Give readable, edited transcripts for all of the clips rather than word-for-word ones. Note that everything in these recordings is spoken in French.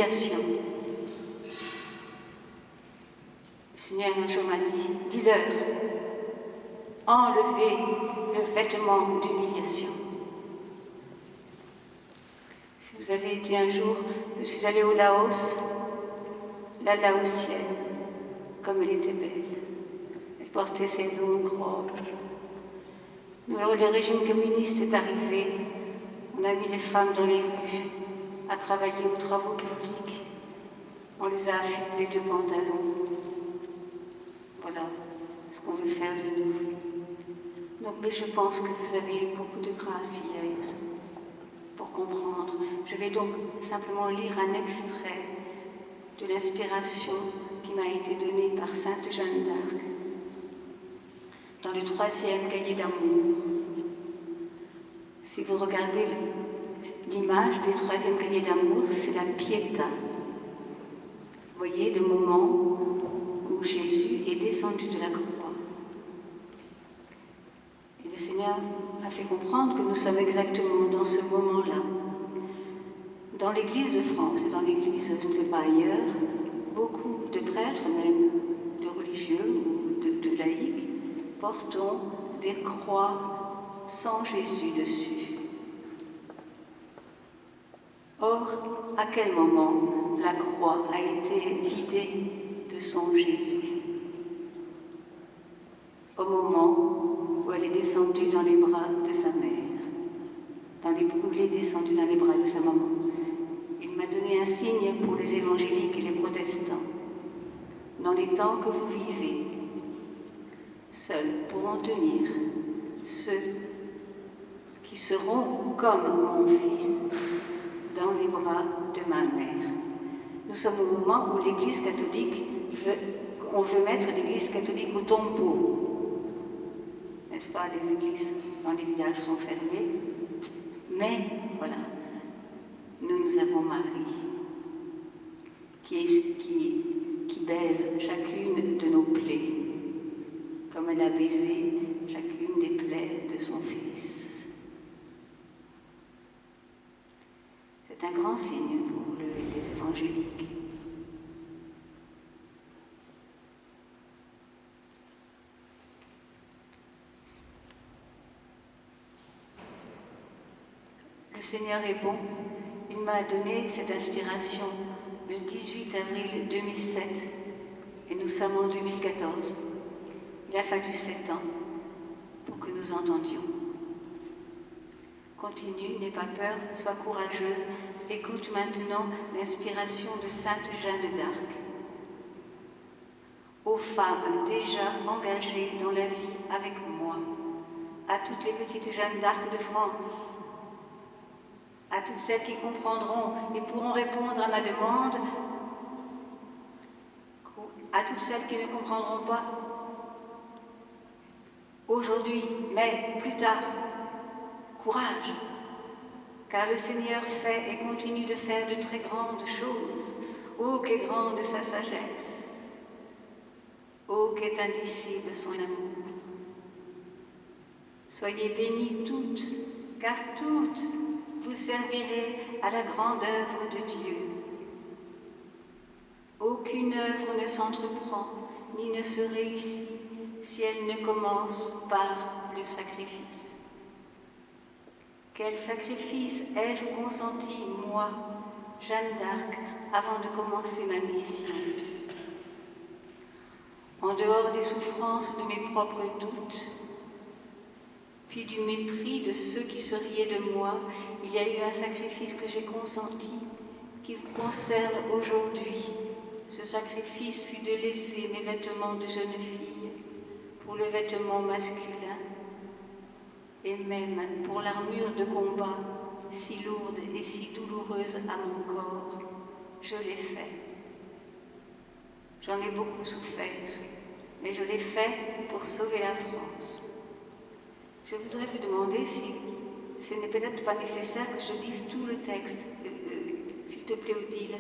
d'humiliation. Le Seigneur un jour m'a dit, dis-leur, enlevez le vêtement d'humiliation. Si vous avez été un jour, je suis allée au Laos, la Laotienne, comme elle était belle. Elle portait ses longues robes. Le régime communiste est arrivé, on a mis les femmes dans les rues, à travailler aux travaux publics. On les a affublées de pantalons. Voilà ce qu'on veut faire de nous. Donc, mais je pense que vous avez eu beaucoup de grâce hier pour comprendre. Je vais donc simplement lire un extrait de l'inspiration qui m'a été donnée par Sainte Jeanne d'Arc dans le 3e cahier d'amour. Si vous regardez l'image du 3e cahier d'amour, c'est la Pietà. Vous voyez le moment où Jésus est descendu de la croix. Et le Seigneur a fait comprendre que nous sommes exactement dans ce moment-là. Dans l'Église de France et dans l'Église, je ne sais pas ailleurs, beaucoup de prêtres, même de religieux ou de laïcs, portons des croix sans Jésus dessus. Or, à quel moment la croix a été vidée de son Jésus? Au moment où elle est descendue dans les bras de sa mère, où il est descendu dans les bras de sa maman. Il m'a donné un signe pour les évangéliques et les protestants. Dans les temps que vous vivez, seuls pourront tenir ceux qui seront comme mon fils dans les bras de ma mère. Nous sommes au moment où l'Église catholique on veut mettre l'Église catholique au tombeau. N'est-ce pas? Les églises dans les villages sont fermées. Mais voilà, nous avons Marie qui baise chacune de nos plaies, comme elle a baisé chacune des plaies de son Fils. C'est un grand signe pour les évangéliques. Le Seigneur est bon. Il m'a donné cette inspiration le 18 avril 2007 et nous sommes en 2014. Il a fallu 7 ans pour que nous entendions. Continue, n'aie pas peur, sois courageuse. Écoute maintenant l'inspiration de Sainte Jeanne d'Arc. Aux femmes déjà engagées dans la vie avec moi, à toutes les petites Jeannes d'Arc de France, à toutes celles qui comprendront et pourront répondre à ma demande, à toutes celles qui ne comprendront pas aujourd'hui, mais plus tard, courage, car le Seigneur fait et continue de faire de très grandes choses. Oh, qu'est grande sa sagesse! Oh, qu'est indicible son amour! Soyez bénies toutes, car toutes vous servirez à la grande œuvre de Dieu. Aucune œuvre ne s'entreprend, ni ne se réussit, si elle ne commence par le sacrifice. Quel sacrifice ai-je consenti, moi, Jeanne d'Arc, avant de commencer ma mission? En dehors des souffrances de mes propres doutes, puis du mépris de ceux qui se riaient de moi, il y a eu un sacrifice que j'ai consenti, qui vous concerne aujourd'hui. Ce sacrifice fut de laisser mes vêtements de jeune fille pour le vêtement masculin, et même pour l'armure de combat, si lourde et si douloureuse à mon corps. Je l'ai fait. J'en ai beaucoup souffert, mais je l'ai fait pour sauver la France. Je voudrais vous demander si ce n'est peut-être pas nécessaire que je lise tout le texte, s'il te plaît, Odile.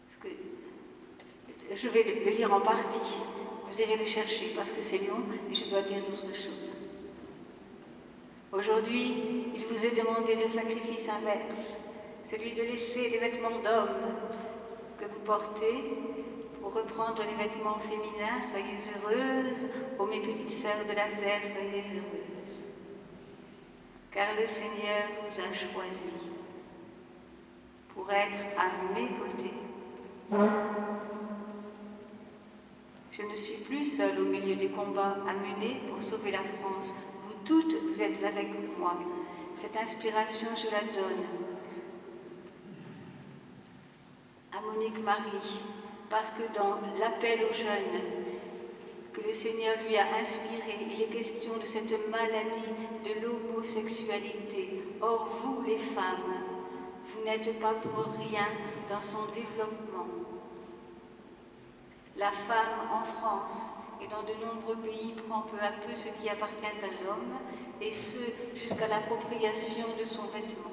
Parce que je vais le lire en partie. Vous irez le chercher parce que c'est long et je dois dire d'autres choses. Aujourd'hui, il vous est demandé le sacrifice inverse, celui de laisser les vêtements d'homme que vous portez pour reprendre les vêtements féminins. Soyez heureuses, ô mes petites sœurs de la terre, soyez heureuses, car le Seigneur vous a choisis pour être à mes côtés. Je ne suis plus seule au milieu des combats à mener pour sauver la France. Vous toutes, vous êtes avec moi. Cette inspiration, je la donne à Monique Marie, parce que dans l'appel aux jeunes que le Seigneur lui a inspiré, il est question de cette maladie de l'homosexualité. Or, vous, les femmes, vous n'êtes pas pour rien dans son développement. La femme en France et dans de nombreux pays prend peu à peu ce qui appartient à l'homme, et ce jusqu'à l'appropriation de son vêtement.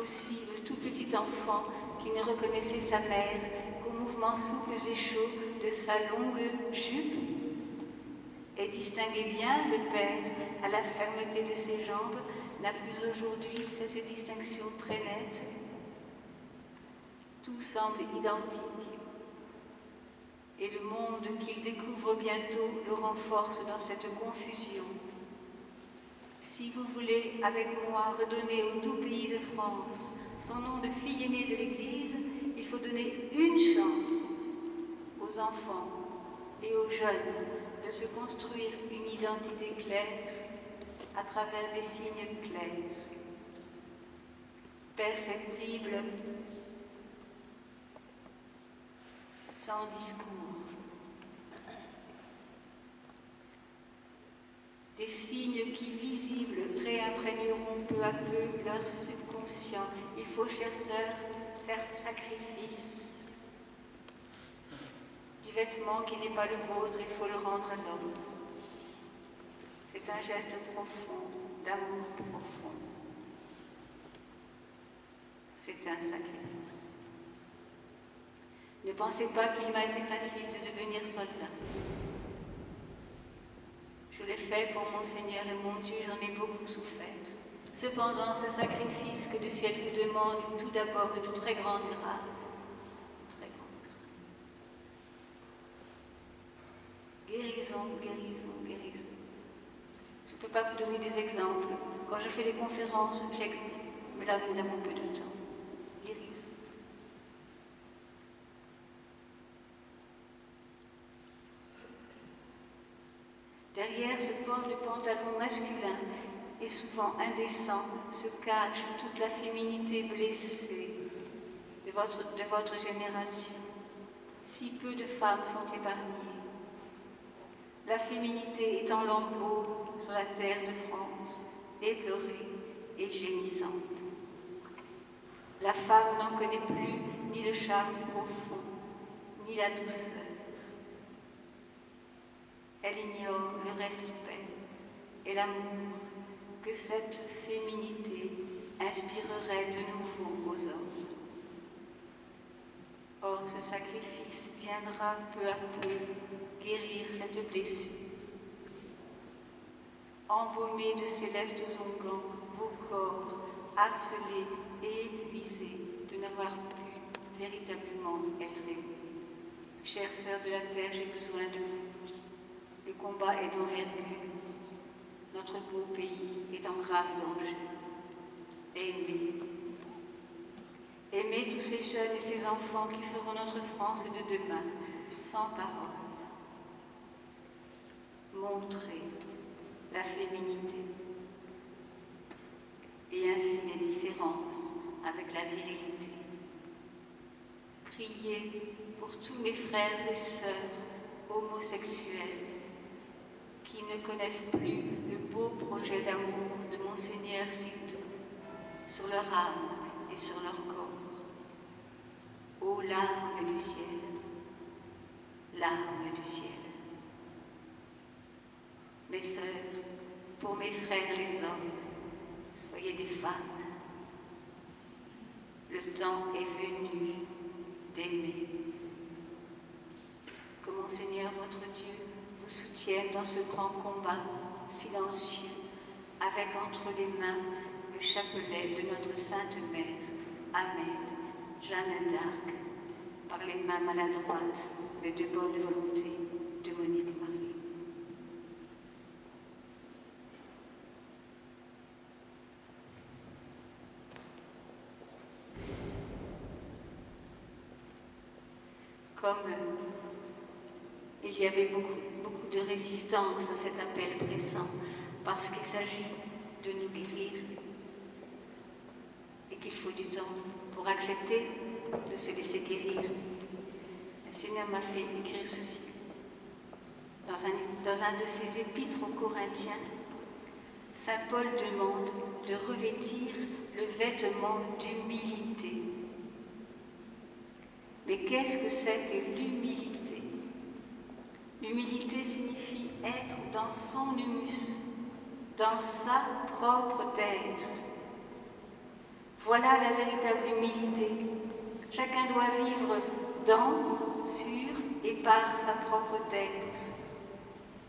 Aussi, le tout petit enfant qui ne reconnaissait sa mère qu'aux mouvements souples et chauds de sa longue jupe et distinguait bien le père à la fermeté de ses jambes, n'a plus aujourd'hui cette distinction très nette. Tout semble identique. Et le monde qu'il découvre bientôt le renforce dans cette confusion. Si vous voulez, avec moi, redonner au tout pays de France son nom de fille aînée de l'Église, il faut donner une chance aux enfants et aux jeunes de se construire une identité claire à travers des signes clairs, perceptibles, sans discours. Des signes qui, visibles, réimprégneront peu à peu leur subconscient. Il faut, chères sœurs, faire sacrifice du vêtement qui n'est pas le vôtre, il faut le rendre à l'homme. C'est un geste profond, d'amour profond. C'est un sacrifice. Ne pensez pas qu'il m'a été facile de devenir soldat. Je l'ai fait pour mon Seigneur et mon Dieu, j'en ai beaucoup souffert. Cependant, ce sacrifice que le ciel vous demande est tout d'abord une très grande grâce. Très grande grâce. Guérison, guérison, guérison. Je ne peux pas vous donner des exemples. Quand je fais des conférences, mais là nous n'avons peu de temps. Guérison. Derrière ce port de pantalon masculin et souvent indécent se cache toute la féminité blessée de votre génération. Si peu de femmes sont épargnées. La féminité est en lambeaux sur la terre de France, éplorée et gémissante. La femme n'en connaît plus ni le charme profond, ni la douceur. Elle ignore le respect et l'amour que cette féminité inspirerait de nouveau aux hommes. Or, ce sacrifice viendra peu à peu guérir cette blessure. Embaumer de célestes onguents vos corps harcelés et épuisés de n'avoir pu véritablement être aimés. Chères sœurs de la terre, j'ai besoin de vous. Le combat est d'envergure. Notre beau pays est en grave danger. Aimez. Aimez tous ces jeunes et ces enfants qui feront notre France de demain, sans parole. Montrez la féminité et ainsi l'indifférence avec la virilité. Priez pour tous mes frères et sœurs homosexuels qui ne connaissent plus le beau projet d'amour de Monseigneur Sidoux sur leur âme et sur leur corps. Ô larmes du ciel, larmes du ciel. Mes sœurs, pour mes frères les hommes, soyez des femmes. Le temps est venu d'aimer. Que mon Seigneur, votre Dieu, vous soutienne dans ce grand combat silencieux, avec entre les mains le chapelet de notre Sainte Mère. Amen. Jeanne d'Arc, par les mains maladroites, mais de bonne volonté, de Monique Marie. Comme il y avait beaucoup de résistance à cet appel pressant, parce qu'il s'agit de nous guérir et qu'il faut du temps pour accepter de se laisser guérir. Le Seigneur m'a fait écrire ceci. Dans un de ses épîtres aux Corinthiens, Saint Paul demande de revêtir le vêtement d'humilité. Mais qu'est-ce que c'est que l'humilité? L'humilité signifie être dans son humus, dans sa propre terre. Voilà la véritable humilité. Chacun doit vivre dans, sur et par sa propre terre.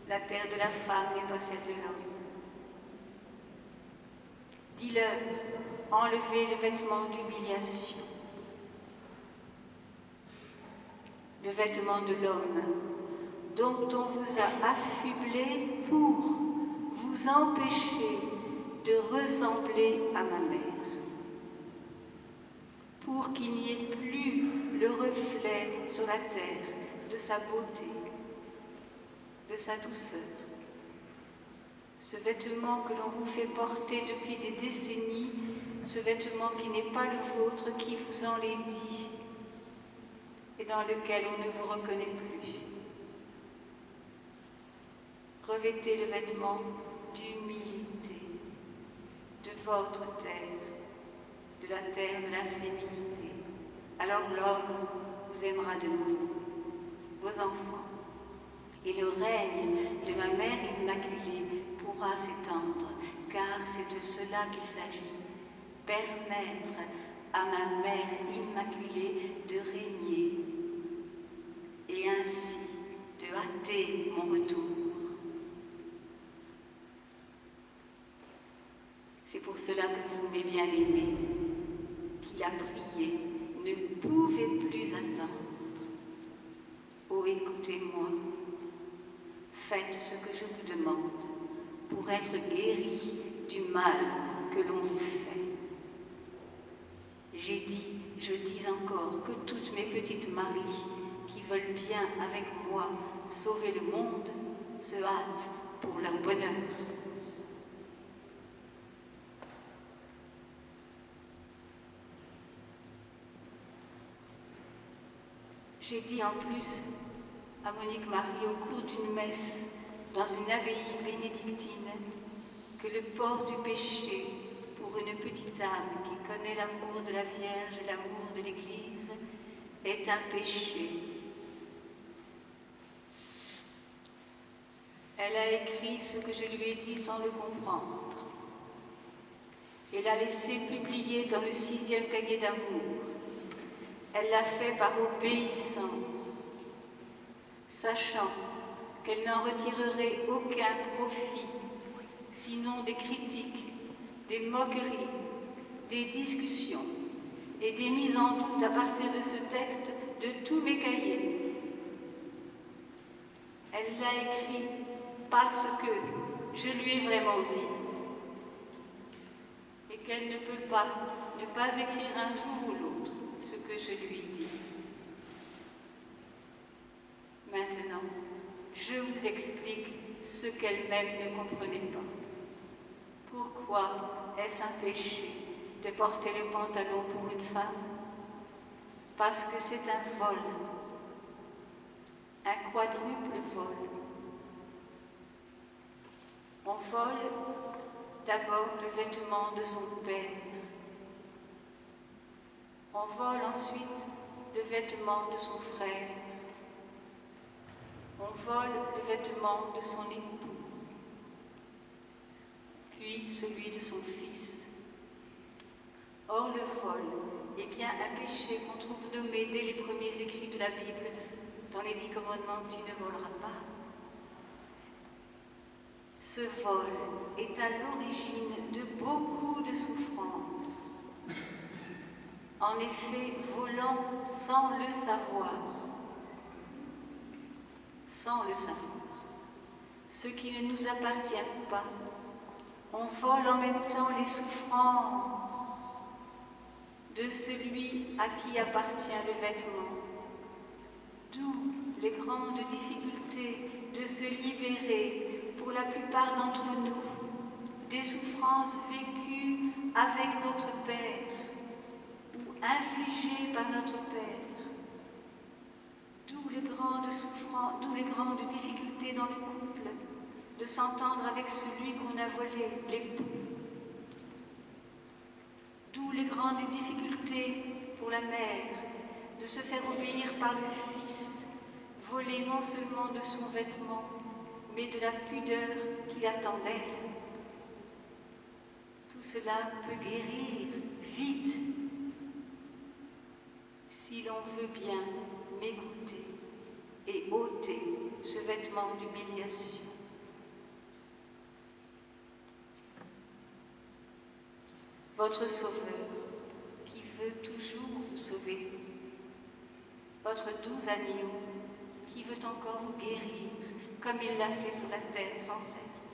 La terre de la femme n'est pas celle de l'homme. Dis-leur, enlevez le vêtement d'humiliation, le vêtement de l'homme, dont on vous a affublé pour vous empêcher de ressembler à ma mère, pour qu'il n'y ait plus le reflet sur la terre de sa beauté, de sa douceur. Ce vêtement que l'on vous fait porter depuis des décennies, ce vêtement qui n'est pas le vôtre, qui vous enlaidit et dans lequel on ne vous reconnaît plus. Revêtez le vêtement d'humilité de votre terre, de la terre de la féminité. Alors l'homme vous aimera de nouveau, vos enfants, et le règne de ma mère immaculée pourra s'étendre, car c'est de cela qu'il s'agit, permettre à ma mère immaculée de régner et ainsi de hâter mon retour. C'est pour cela que vous, mes bien-aimés, qu'il a prié, ne pouvez plus attendre. Oh, écoutez-moi, faites ce que je vous demande pour être guéris du mal que l'on vous fait. J'ai dit, je dis encore que toutes mes petites Maries qui veulent bien avec moi sauver le monde se hâtent pour leur bonheur. J'ai dit en plus à Monique Marie au cours d'une messe dans une abbaye bénédictine que le port du péché pour une petite âme qui connaît l'amour de la Vierge et l'amour de l'Église est un péché. Elle a écrit ce que je lui ai dit sans le comprendre et l'a laissé publier dans le 6e cahier d'amour. Elle l'a fait par obéissance, sachant qu'elle n'en retirerait aucun profit, sinon des critiques, des moqueries, des discussions et des mises en doute à partir de ce texte de tous mes cahiers. Elle l'a écrit parce que je lui ai vraiment dit et qu'elle ne peut pas ne pas écrire un jour ou l'autre ce que je lui dis. Maintenant, je vous explique ce qu'elle-même ne comprenait pas. Pourquoi est-ce un péché de porter le pantalon pour une femme? Parce que c'est un vol, un quadruple vol. On vole d'abord le vêtement de son père. On vole ensuite le vêtement de son frère. On vole le vêtement de son époux, puis celui de son fils. Or, le vol est bien un péché qu'on trouve nommé dès les premiers écrits de la Bible, dans les 10 commandements: tu ne voleras pas. Ce vol est à l'origine de beaucoup de souffrances. en effet volant sans le savoir. Sans le savoir. Ce qui ne nous appartient pas, on vole en même temps les souffrances de celui à qui appartient le vêtement. D'où les grandes difficultés de se libérer, pour la plupart d'entre nous, des souffrances vécues avec notre Père ou infligées par notre Père. D'où les grandes souffrances, d'où les grandes difficultés dans le couple, de s'entendre avec celui qu'on a volé, l'époux. D'où les grandes difficultés pour la mère de se faire obéir par le Fils, volé non seulement de son vêtement, mais de la pudeur qui attendait. Tout cela peut guérir vite si l'on veut bien m'écouter et ôter ce vêtement d'humiliation. Votre Sauveur, qui veut toujours vous sauver, votre doux agneau, qui veut encore vous guérir, comme il l'a fait sur la terre sans cesse,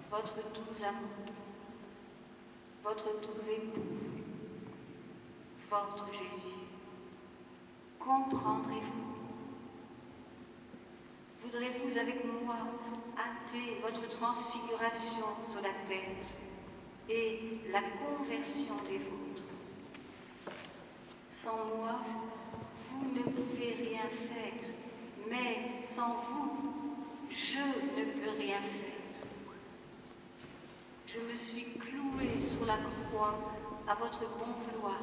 votre doux amour, votre doux époux, votre Jésus, comprendrez-vous? Voudrez-vous avec moi hâter votre transfiguration sur la terre et la conversion des vôtres? Sans moi, vous ne pouvez rien faire, mais sans vous, je ne peux rien faire. Je me suis clouée sur la croix à votre bon vouloir.